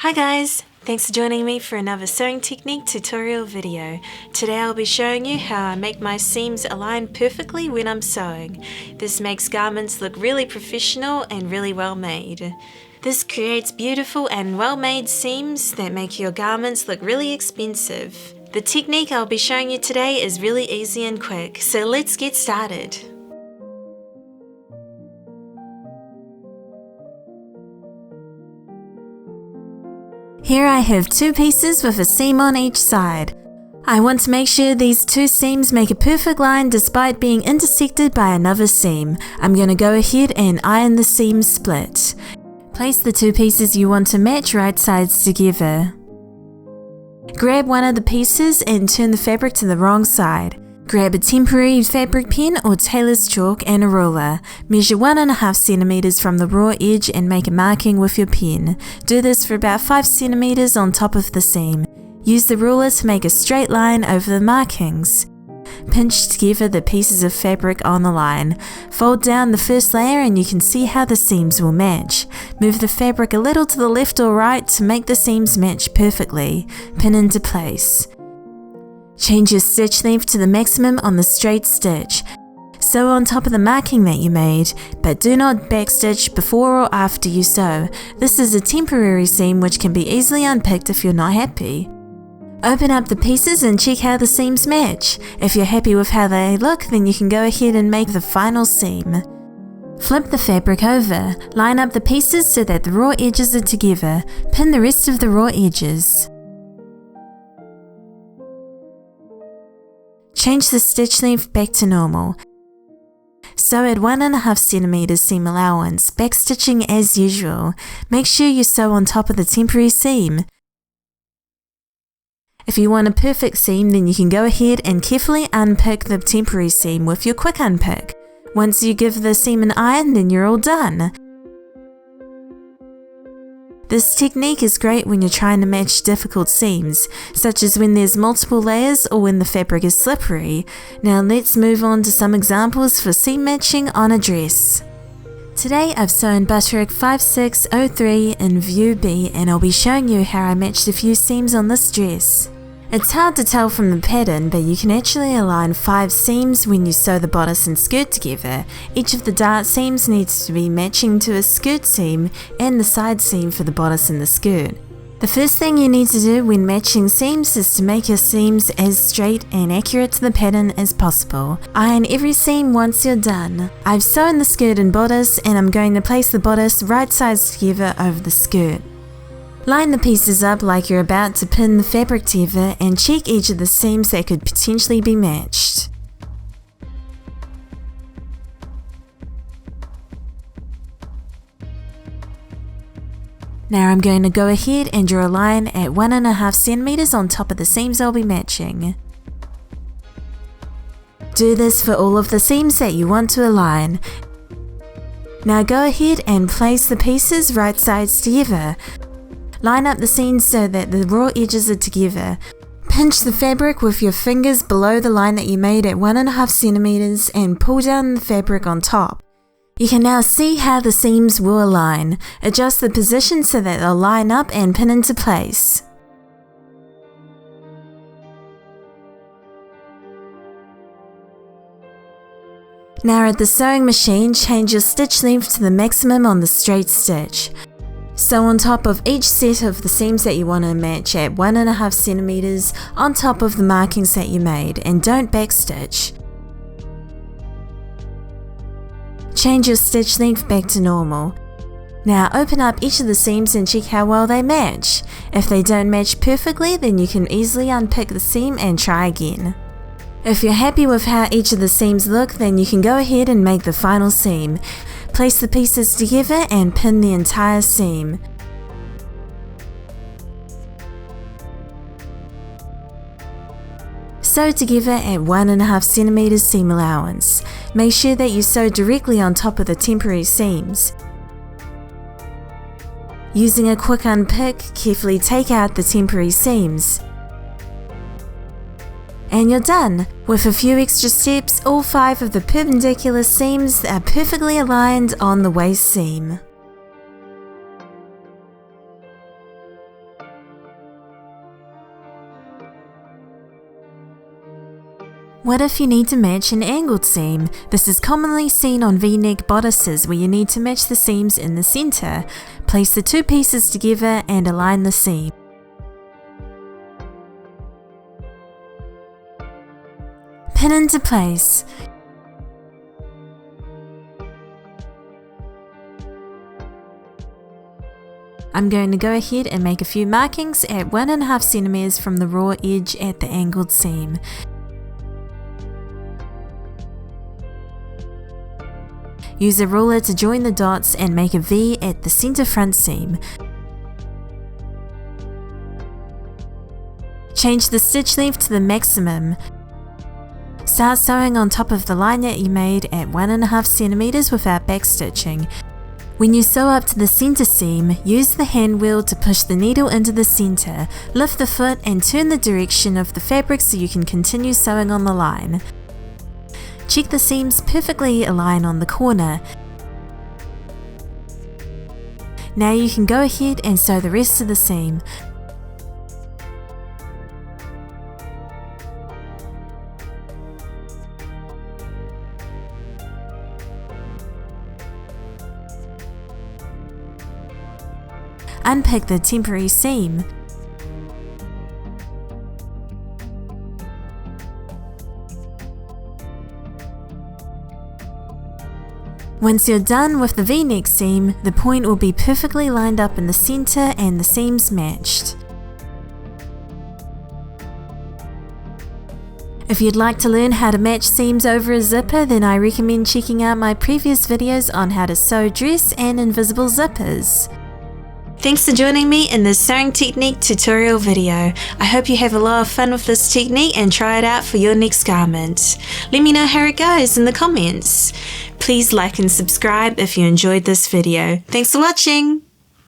Hi guys! Thanks for joining me for another sewing technique tutorial video. Today I'll be showing you how I make my seams align perfectly when I'm sewing. This makes garments look really professional and really well made. This creates beautiful and well made seams that make your garments look really expensive. The technique I'll be showing you today is really easy and quick, so let's get started. Here I have two pieces with a seam on each side. I want to make sure these two seams make a perfect line despite being intersected by another seam. I'm going to go ahead and iron the seam split. Place the two pieces you want to match right sides together. Grab one of the pieces and turn the fabric to the wrong side. Grab a temporary fabric pen or tailor's chalk and a ruler. Measure 1.5 centimeters from the raw edge and make a marking with your pen. Do this for about 5 centimeters on top of the seam. Use the ruler to make a straight line over the markings. Pinch together the pieces of fabric on the line. Fold down the first layer and you can see how the seams will match. Move the fabric a little to the left or right to make the seams match perfectly. Pin into place. Change your stitch length to the maximum on the straight stitch. Sew on top of the marking that you made, but do not backstitch before or after you sew. This is a temporary seam which can be easily unpicked if you're not happy. Open up the pieces and check how the seams match. If you're happy with how they look, then you can go ahead and make the final seam. Flip the fabric over. Line up the pieces so that the raw edges are together. Pin the rest of the raw edges. Change the stitch length back to normal. Sew at 1.5 centimeters seam allowance, backstitching as usual. Make sure you sew on top of the temporary seam. If you want a perfect seam, then you can go ahead and carefully unpick the temporary seam with your quick unpick. Once you give the seam an iron, then you're all done. This technique is great when you're trying to match difficult seams, such as when there's multiple layers or when the fabric is slippery. Now let's move on to some examples for seam matching on a dress. Today I've sewn Butterick 5603 in view B and I'll be showing you how I matched a few seams on this dress. It's hard to tell from the pattern, but you can actually align 5 seams when you sew the bodice and skirt together. Each of the dart seams needs to be matching to a skirt seam and the side seam for the bodice and the skirt. The first thing you need to do when matching seams is to make your seams as straight and accurate to the pattern as possible. Iron every seam once you're done. I've sewn the skirt and bodice and I'm going to place the bodice right sides together over the skirt. Line the pieces up like you're about to pin the fabric together and check each of the seams that could potentially be matched. Now I'm going to go ahead and draw a line at 1.5 centimeters on top of the seams I'll be matching. Do this for all of the seams that you want to align. Now go ahead and place the pieces right sides together. Line up the seams so that the raw edges are together. Pinch the fabric with your fingers below the line that you made at 1.5 centimeters and pull down the fabric on top. You can now see how the seams will align. Adjust the position so that they'll line up and pin into place. Now at the sewing machine, change your stitch length to the maximum on the straight stitch. Sew on top of each set of the seams that you want to match at 1.5 centimeters on top of the markings that you made and don't backstitch. Change your stitch length back to normal. Now open up each of the seams and check how well they match. If they don't match perfectly, then you can easily unpick the seam and try again. If you're happy with how each of the seams look, then you can go ahead and make the final seam. Place the pieces together and pin the entire seam. Sew together at 1.5 centimeters seam allowance. Make sure that you sew directly on top of the temporary seams. Using a quick unpick, carefully take out the temporary seams. And you're done! With a few extra steps, all 5 of the perpendicular seams are perfectly aligned on the waist seam. What if you need to match an angled seam? This is commonly seen on V-neck bodices where you need to match the seams in the center. Place the two pieces together and align the seam. Pin into place. I'm going to go ahead and make a few markings at 1.5 centimeters from the raw edge at the angled seam. Use a ruler to join the dots and make a V at the center front seam. Change the stitch length to the maximum. Start sewing on top of the line that you made at 1.5 centimeters without backstitching. When you sew up to the center seam, use the hand wheel to push the needle into the center. Lift the foot and turn the direction of the fabric so you can continue sewing on the line. Check the seams perfectly align on the corner. Now you can go ahead and sew the rest of the seam. Unpick the temporary seam. Once you're done with the V-neck seam, the point will be perfectly lined up in the center and the seams matched. If you'd like to learn how to match seams over a zipper, then I recommend checking out my previous videos on how to sew dress and invisible zippers. Thanks for joining me in this sewing technique tutorial video. I hope you have a lot of fun with this technique and try it out for your next garment. Let me know how it goes in the comments. Please like and subscribe if you enjoyed this video. Thanks for watching!